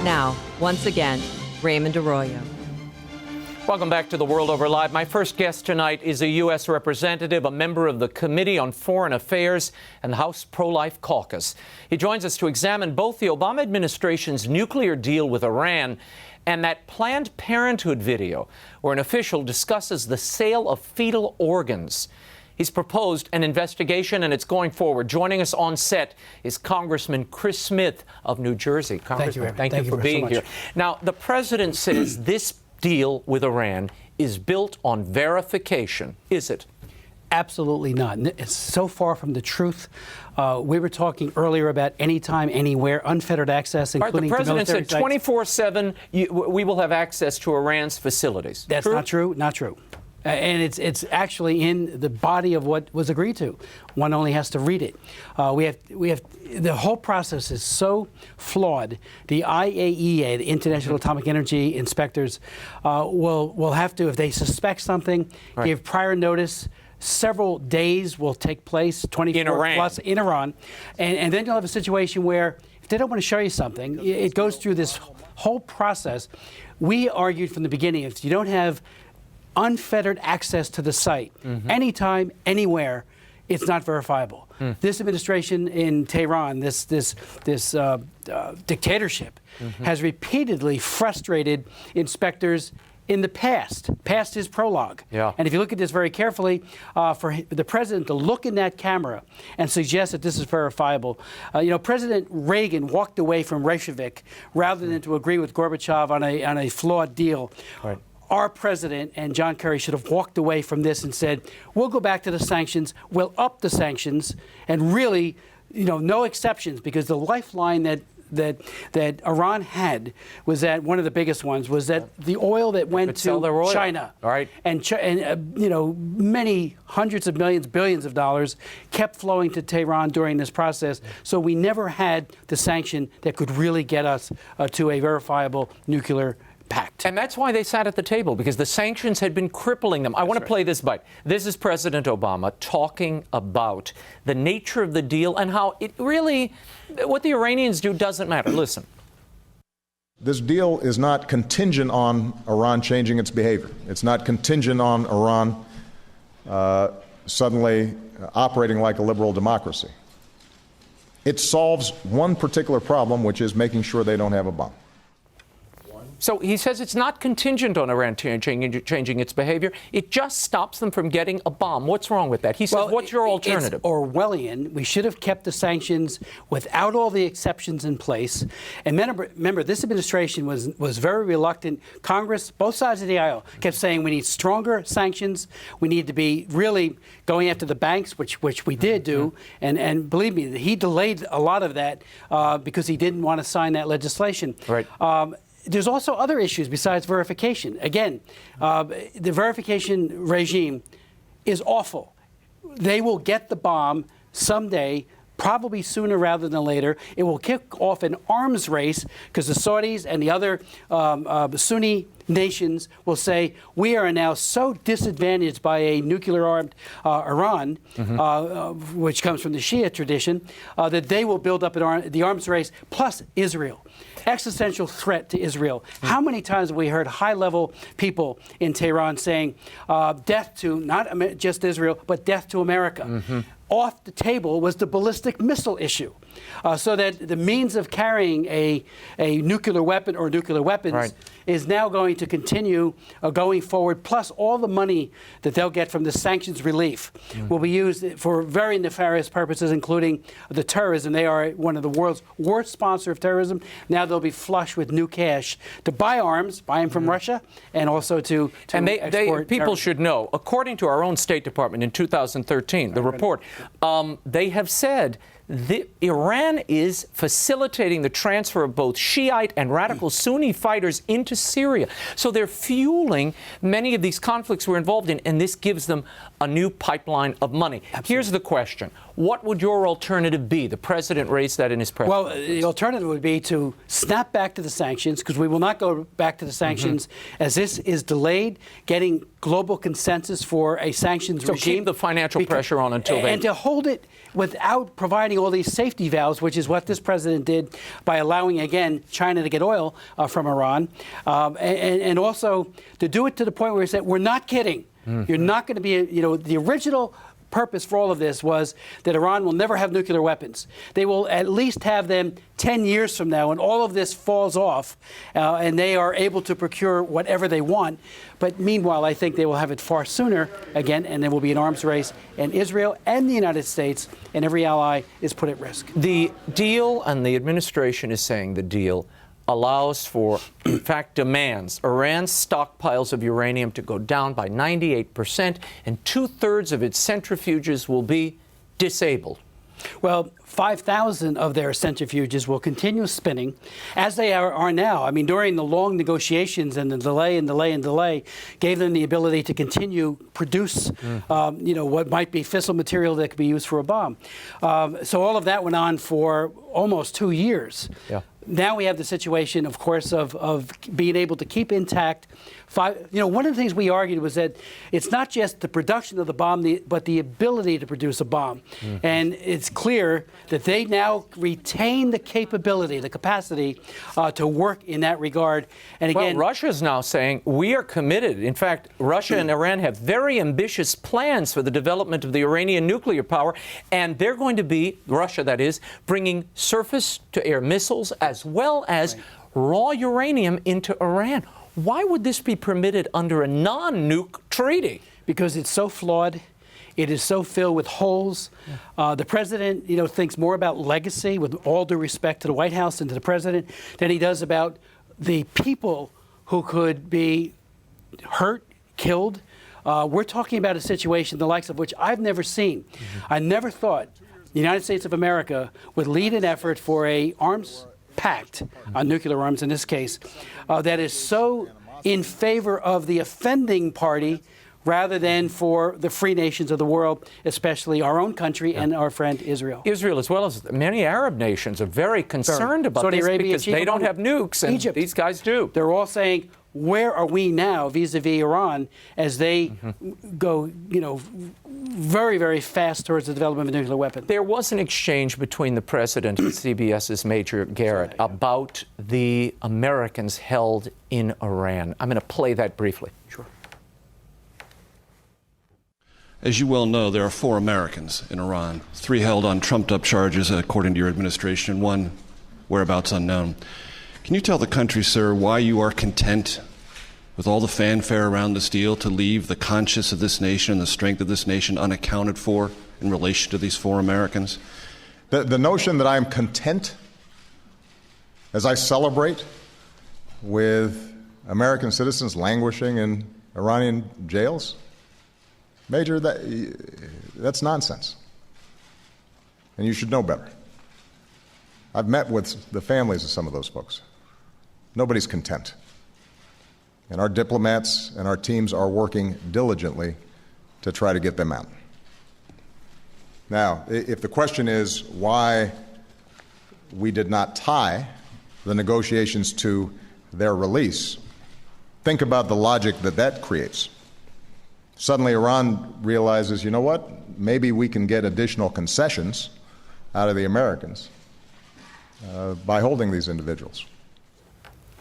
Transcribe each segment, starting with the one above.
Now, once again, Raymond Arroyo. Welcome back to The World Over Live. My first guest tonight is a U.S. representative, a member of the Committee on Foreign Affairs and the House Pro-Life Caucus. He joins us to examine both the Obama administration's nuclear deal with Iran and that Planned Parenthood video where an official discusses the sale of fetal organs. He's proposed an investigation, and it's going forward. Joining us on set is Congressman Chris Smith of New Jersey. Congressman, thank you for being here. Now, the president says this deal with Iran is built on verification. Is it? Absolutely not. It's so far from the truth. We were talking earlier about anytime, anywhere, unfettered access, including the president to military said 24/7 we will have access to Iran's facilities. That's true? Not true. Not true. And it's actually in the body of what was agreed to. One only has to read it. We have the whole process is so flawed. The IAEA, the International Atomic Energy Inspectors, will have to, if they suspect something, give prior notice. Several days will take place, 24 plus in Iran, and then you'll have a situation where if they don't want to show you something, it goes through this whole process. We argued from the beginning, if you don't have unfettered access to the site, anytime, anywhere, it's not verifiable. This administration in Tehran, this dictatorship, has repeatedly frustrated inspectors in the past his prologue. Yeah. And if you look at this very carefully, for the president to look in that camera and suggest that this is verifiable, President Reagan walked away from Reykjavik rather than to agree with Gorbachev on a flawed deal. Right. Our president and John Kerry should have walked away from this and said, we'll go back to the sanctions, we'll up the sanctions, and really, no exceptions, because the lifeline that Iran had was that one of the biggest ones was that the oil that went to China, and many hundreds of millions, billions of dollars kept flowing to Tehran during this process. So we never had the sanction that could really get us to a verifiable nuclear pact. And that's why they sat at the table, because the sanctions had been crippling them. I want to play this bite. This is President Obama talking about the nature of the deal and how it really, what the Iranians do doesn't matter. Listen. This deal is not contingent on Iran changing its behavior. It's not contingent on Iran suddenly operating like a liberal democracy. It solves one particular problem, which is making sure they don't have a bomb. So he says it's not contingent on Iran changing its behavior. It just stops them from getting a bomb. What's wrong with that? He says, what's your alternative? It's Orwellian. We should have kept the sanctions without all the exceptions in place. And remember, this administration was very reluctant. Congress, both sides of the aisle, kept saying we need stronger sanctions. We need to be really going after the banks, which we did do. And believe me, he delayed a lot of that because he didn't want to sign that legislation. Right. There's also other issues besides verification. Again, the verification regime is awful. They will get the bomb someday, probably sooner rather than later. It will kick off an arms race because the Saudis and the other Sunni nations will say, we are now so disadvantaged by a nuclear-armed Iran, which comes from the Shia tradition, that they will build up the arms race, plus Israel. Existential threat to Israel. How many times have we heard high-level people in Tehran saying, death to not just Israel, but death to America? Off the table was the ballistic missile issue, so that the means of carrying a nuclear weapon or nuclear weapons is now going to continue going forward, plus all the money that they'll get from the sanctions relief will be used for very nefarious purposes, including the terrorism. They are one of the world's worst sponsor of terrorism. Now they'll be flush with new cash to buy arms, buy them from Russia, and also to export. People should know, according to our own State Department in 2013, the report, they have said Iran is facilitating the transfer of both Shiite and radical Sunni fighters into Syria. So they're fueling many of these conflicts we're involved in, and this gives them a new pipeline of money. Absolutely. Here's the question. What would your alternative be? The president raised that in his press Well, the alternative would be to snap back to the sanctions, because we will not go back to the sanctions as this is delayed, getting global consensus for a sanctions regime. So keep the financial pressure on until then. And to hold it without providing all these safety valves, which is what this president did by allowing, again, China to get oil from Iran. And also to do it to the point where he said, we're not kidding. You're not going to be, the original purpose for all of this was that Iran will never have nuclear weapons. They will at least have them 10 years from now, and all of this falls off, and they are able to procure whatever they want. But meanwhile, I think they will have it far sooner, again, and there will be an arms race, and Israel and the United States and every ally is put at risk. The deal, and the administration is saying the deal, allows for, in fact, demands Iran's stockpiles of uranium to go down by 98%, and 2/3 of its centrifuges will be disabled. Well, 5,000 of their centrifuges will continue spinning as they are now. I mean, during the long negotiations and the delay gave them the ability to continue produce, what might be fissile material that could be used for a bomb. So all of that went on for almost 2 years. Yeah. Now we have the situation, of course, of being able to keep intact. One of the things we argued was that it's not just the production of the bomb, but the ability to produce a bomb. And it's clear that they now retain the capability, the capacity to work in that regard. And again, well, Russia's now saying we are committed. In fact, Russia and Iran have very ambitious plans for the development of the Iranian nuclear power, and they're going to be, Russia that is, bringing surface-to-air missiles as well as raw uranium into Iran. Why would this be permitted under a non-nuke treaty? Because it's so flawed. It is so filled with holes. The president, thinks more about legacy, with all due respect to the White House and to the president, than he does about the people who could be hurt, killed. We're talking about a situation the likes of which I've never seen. I never thought the United States of America would lead an effort for a arms pact on nuclear arms in this case that is so in favor of the offending party rather than for the free nations of the world, especially our own country and our friend Israel. Israel, as well as many Arab nations, are very concerned about Saudi this Arabia, because they don't have nukes, and Egypt. These guys do. They're all saying, where are we now vis-a-vis Iran as they go, very, very fast towards the development of a nuclear weapon? There was an exchange between the president and CBS's Major Garrett about the Americans held in Iran. I'm going to play that briefly. Sure. As you well know, there are 4 Americans in Iran, 3 held on trumped-up charges, according to your administration, 1 whereabouts unknown. Can you tell the country, sir, why you are content with all the fanfare around this deal to leave the conscience of this nation and the strength of this nation unaccounted for in relation to these 4 Americans? The notion that I'm content as I celebrate with American citizens languishing in Iranian jails, Major, that's nonsense. And you should know better. I've met with the families of some of those folks. Nobody's content. And our diplomats and our teams are working diligently to try to get them out. Now, if the question is why we did not tie the negotiations to their release, think about the logic that creates. Suddenly Iran realizes, you know what, maybe we can get additional concessions out of the Americans by holding these individuals.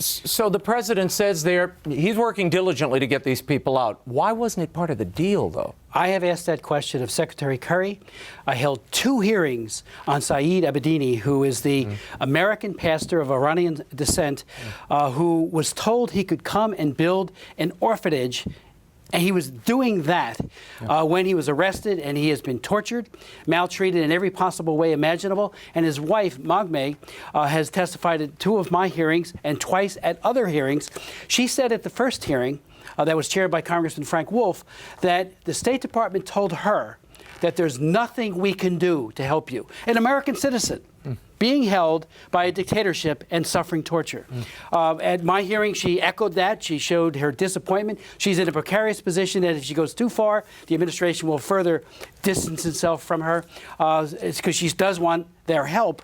So the president says he's working diligently to get these people out. Why wasn't it part of the deal, though? I have asked that question of Secretary Kerry. I held 2 hearings on Saeed Abedini, who is the American pastor of Iranian descent, who was told he could come and build an orphanage. And he was doing that when he was arrested, and he has been tortured, maltreated in every possible way imaginable. And his wife, Magme, has testified at 2 of my hearings and twice at other hearings. She said at the first hearing that was chaired by Congressman Frank Wolf that the State Department told her that there's nothing we can do to help you. An American citizen being held by a dictatorship and suffering torture. At my hearing, she echoed that. She showed her disappointment. She's in a precarious position that if she goes too far, the administration will further distance itself from her. It's because she does want their help.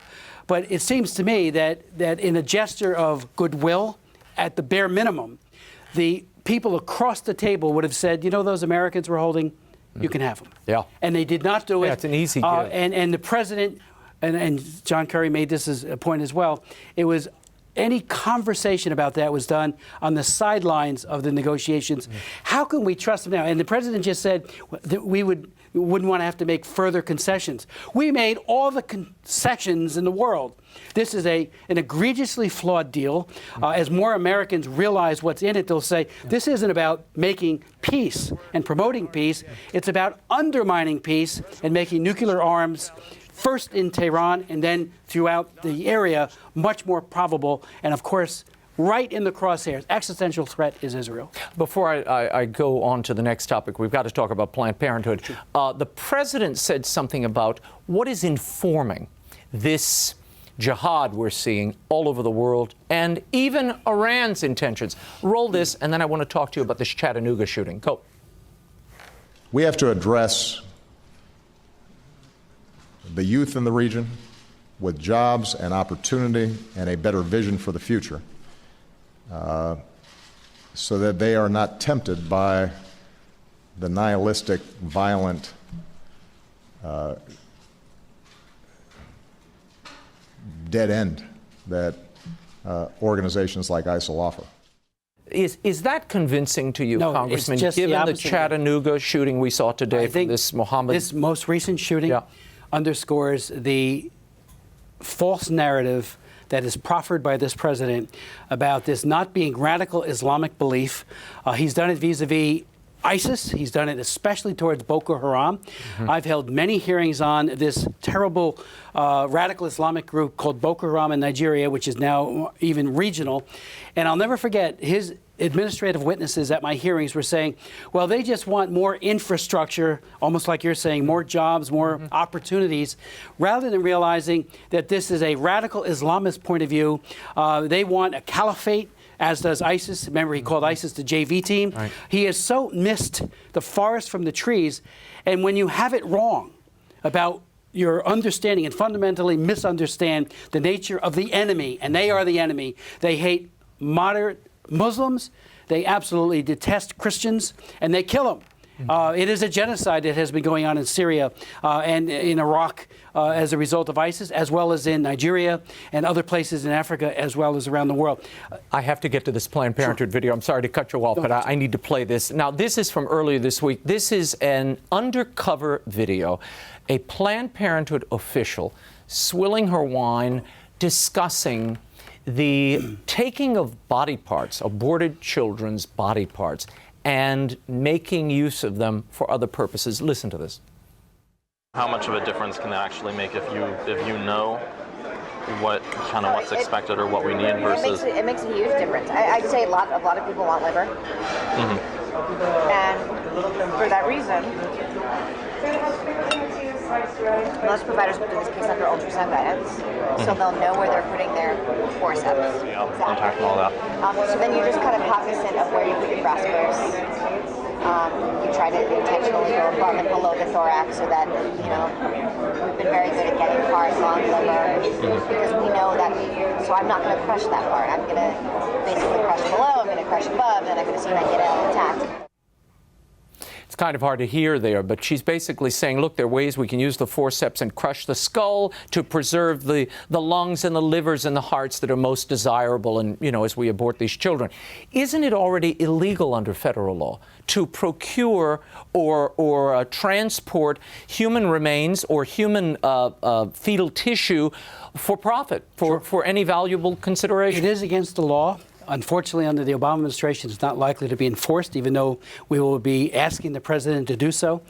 But it seems to me that in a gesture of goodwill, at the bare minimum, the people across the table would have said, you know, those Americans we're holding, you can have them. Yeah. And they did not do it. Yeah, it's an easy give. And the president, and John Kerry made this as a point as well, it was any conversation about that was done on the sidelines of the negotiations. How can we trust them now? And the president just said that we wouldn't want to have to make further concessions. We made all the concessions in the world. This is an egregiously flawed deal. As more Americans realize what's in it, they'll say, this isn't about making peace and promoting peace. It's about undermining peace and making nuclear arms, first in Tehran and then throughout the area, much more probable. And of course, right in the crosshairs, existential threat is Israel. Before I go on to the next topic, we've got to talk about Planned Parenthood. The president said something about what is informing this jihad we're seeing all over the world, and even Iran's intentions. Roll this, and then I want to talk to you about this Chattanooga shooting. Go. We have to address the youth in the region with jobs and opportunity and a better vision for the future, so that they are not tempted by the nihilistic, violent, dead end that organizations like ISIL offer. Is that convincing to you, No, Congressman, it's just given the opposite. Chattanooga shooting we saw today from this Mohammed? This most recent shooting underscores the false narrative that is proffered by this president about this not being radical Islamic belief. He's done it vis-a-vis ISIS. He's done it especially towards Boko Haram. I've held many hearings on this terrible radical Islamic group called Boko Haram in Nigeria, which is now even regional. And I'll never forget his administrative witnesses at my hearings were saying, well, they just want more infrastructure, almost like you're saying, more jobs, more opportunities, rather than realizing that this is a radical Islamist point of view. They want a caliphate, as does ISIS. Remember, he called ISIS the JV team. Right. He has so missed the forest from the trees. And when you have it wrong about your understanding and fundamentally misunderstand the nature of the enemy, and they are the enemy, they hate moderate Muslims, they absolutely detest Christians, and they kill them. It is a genocide that has been going on in Syria and in Iraq as a result of ISIS, as well as in Nigeria and other places in Africa, as well as around the world. I have to get to this Planned Parenthood video. I'm sorry to cut you off, but I need to play this. Now, this is from earlier this week. This is an undercover video. A Planned Parenthood official swilling her wine, discussing the taking of body parts, aborted children's body parts, and making use of them for other purposes. Listen to this. How much of a difference can that actually make if you know what's expected or what we need versus? It makes a huge difference. I'd say a lot of people want liver, and for that reason, most providers will do this case under ultrasound guidance, so they'll know where they're putting their forceps. Yeah, contact and all that. So then you're just kind of cognizant of where you put your graspers. You try to intentionally go above and below the thorax so that, we've been very good at getting parts on liver because we know that, so I'm not going to crush that part. I'm going to basically crush below, I'm going to crush above, and I'm going to see if I get it intact. It's kind of hard to hear there, but she's basically saying, look, there are ways we can use the forceps and crush the skull to preserve the lungs and the livers and the hearts that are most desirable, and, as we abort these children. Isn't it already illegal under federal law to procure or transport human remains or human fetal tissue for profit, for any valuable consideration? It is against the law. Unfortunately, under the Obama administration, it's not likely to be enforced, even though we will be asking the president to do so.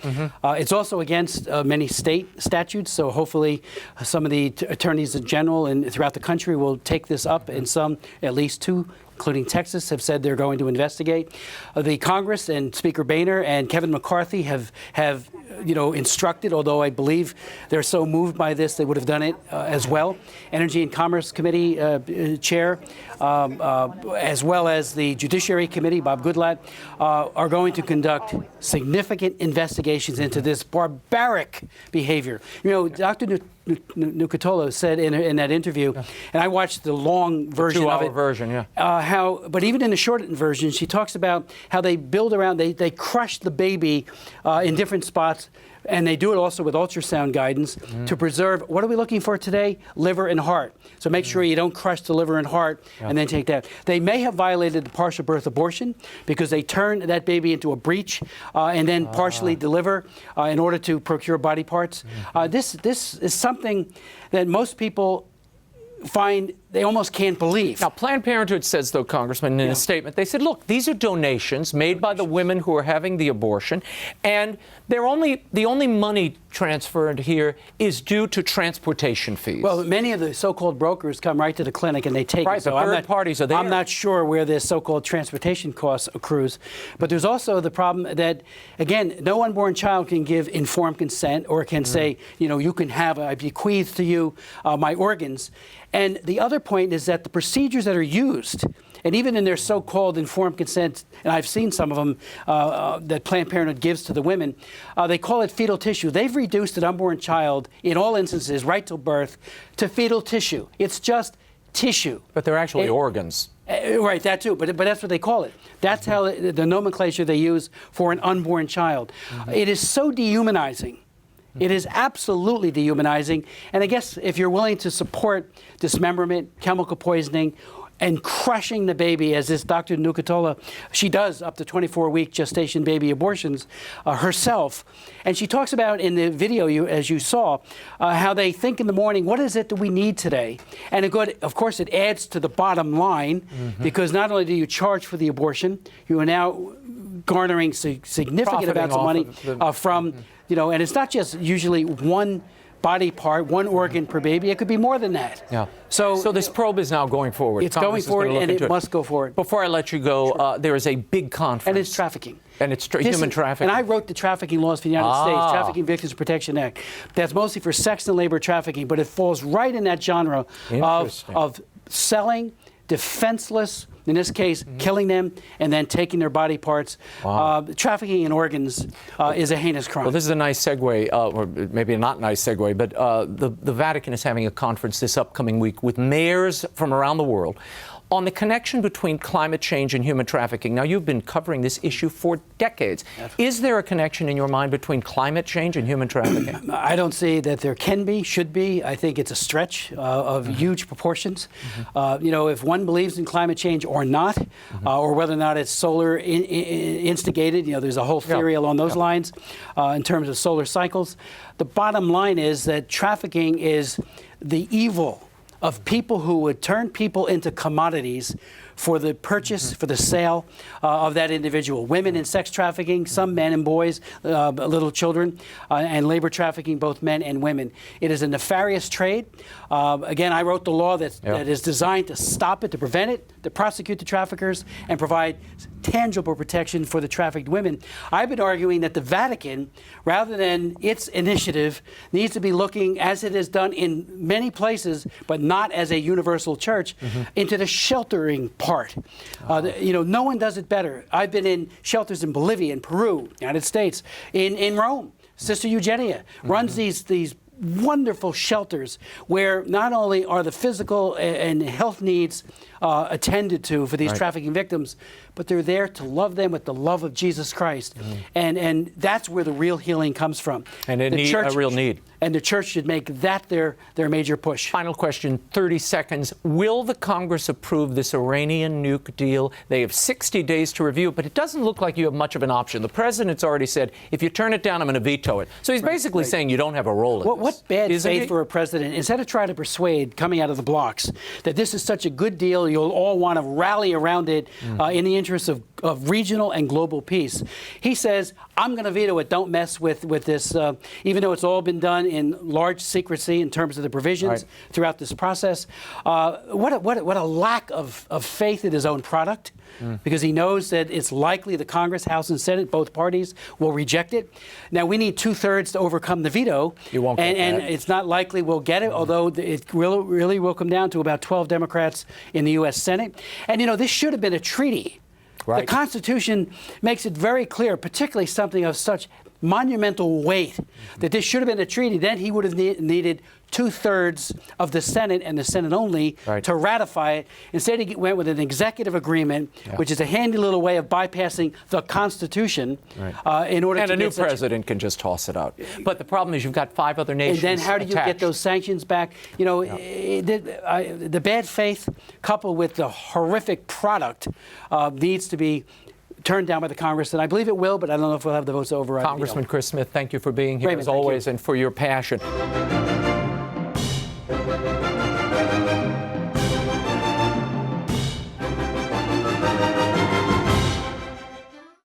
It's also against many state statutes, so hopefully some of the attorneys general and throughout the country will take this up, and some, at least two, including Texas, have said they're going to investigate. The Congress and Speaker Boehner and Kevin McCarthy have instructed, although I believe they're so moved by this, they would have done it as well. Energy and Commerce Committee Chair, as well as the Judiciary Committee, Bob Goodlatte, are going to conduct significant investigations into this barbaric behavior. Dr. Nucatolo said in that interview, and I watched the long version of it. 2-hour version, yeah. But even in the shortened version, she talks about how they build around, they crush the baby in different spots. And they do it also with ultrasound guidance to preserve, what are we looking for today? Liver and heart. So make sure you don't crush the liver and heart and then take that. They may have violated the partial birth abortion because they turn that baby into a breech and then partially deliver in order to procure body parts. This is something that most people find they almost can't believe. Now, Planned Parenthood says, though, Congressman, in a statement, they said, look, these are donations made by the women who are having the abortion, and the only money transferred here is due to transportation fees. Well, many of the so-called brokers come right to the clinic and they take it. So third parties are there. I'm not sure where this so-called transportation cost accrues. But there's also the problem that, again, no unborn child can give informed consent or can say, you can have, I bequeath to you my organs. And the other point is that the procedures that are used, and even in their so-called informed consent, and I've seen some of them that Planned Parenthood gives to the women, they call it fetal tissue. They've reduced an unborn child, in all instances, right till birth, to fetal tissue. It's just tissue. But they're actually organs. Right, that too, but that's what they call it. That's how the nomenclature they use for an unborn child. It is so dehumanizing. It is absolutely dehumanizing. And I guess if you're willing to support dismemberment, chemical poisoning, and crushing the baby, as this Dr. Nucatola, she does up to 24-week gestation baby abortions herself. And she talks about in the video, as you saw, how they think in the morning, what is it that we need today? And of course, it adds to the bottom line, because not only do you charge for the abortion, you are now garnering significant amounts of money from, and it's not just usually one body part, one organ per baby. It could be more than that. Yeah. So this probe is now going forward. It's going forward, and it must go forward. Before I let you go, there is a big conference. And it's trafficking. And it's human trafficking. And I wrote the trafficking laws for the United States, Trafficking Victims Protection Act. That's mostly for sex and labor trafficking, but it falls right in that genre of selling defenseless, in this case, killing them and then taking their body parts. Trafficking in organs is a heinous crime. Well, this is a nice segue, or maybe not a nice segue, but the Vatican is having a conference this upcoming week with mayors from around the world on the connection between climate change and human trafficking. Now, you've been covering this issue for decades. Is there a connection in your mind between climate change and human trafficking? I don't see that there can be, should be. I think it's a stretch of huge proportions. If one believes in climate change or not, or whether or not it's solar instigated, there's a whole theory along those lines in terms of solar cycles. The bottom line is that trafficking is the evil of people who would turn people into commodities for the purchase, for the sale of that individual. Women in sex trafficking, some men and boys, little children, and labor trafficking, both men and women. It is a nefarious trade. Again, I wrote the law that is designed to stop it, to prevent it, to prosecute the traffickers, and provide tangible protection for the trafficked women. I've been arguing that the Vatican, rather than its initiative, needs to be looking, as it has done in many places, but not as a universal church, into the sheltering part. No one does it better. I've been in shelters in Bolivia, in Peru, United States, in Rome. Sister Eugenia runs these wonderful shelters where not only are the physical and health needs attended to for these trafficking victims, but they're there to love them with the love of Jesus Christ. And that's where the real healing comes from. And a real need. And the church should make that their major push. Final question, 30 seconds. Will the Congress approve this Iranian nuke deal? They have 60 days to review it, but it doesn't look like you have much of an option. The president's already said, if you turn it down, I'm going to veto it. So he's basically saying you don't have a role in this. What bad faith for a president, instead of trying to persuade, coming out of the blocks, that this is such a good deal, you'll all want to rally around it in the interest of regional and global peace. He says, I'm going to veto it. Don't mess with this, even though it's all been done in large secrecy in terms of the provisions throughout this process. What a lack of faith in his own product, because he knows that it's likely the Congress, House, and Senate, both parties, will reject it. Now, we need 2/3 to overcome the veto. You won't get and that. It's not likely we'll get it, although it really will come down to about 12 Democrats in the U.S. Senate. And, this should have been a treaty. The Constitution makes it very clear, particularly something of such monumental weight that this should have been a treaty, then he would have needed 2/3 of the Senate and the Senate only to ratify it. Instead, he went with an executive agreement, which is a handy little way of bypassing the Constitution in order to a new president can just toss it out. But the problem is you've got 5 other nations. And then how do you get those sanctions back? You know, the bad faith coupled with the horrific product needs to be turned down by the Congress, and I believe it will, but I don't know if we'll have the votes to override. Congressman Chris Smith, thank you for being here Raymond, as always and for your passion.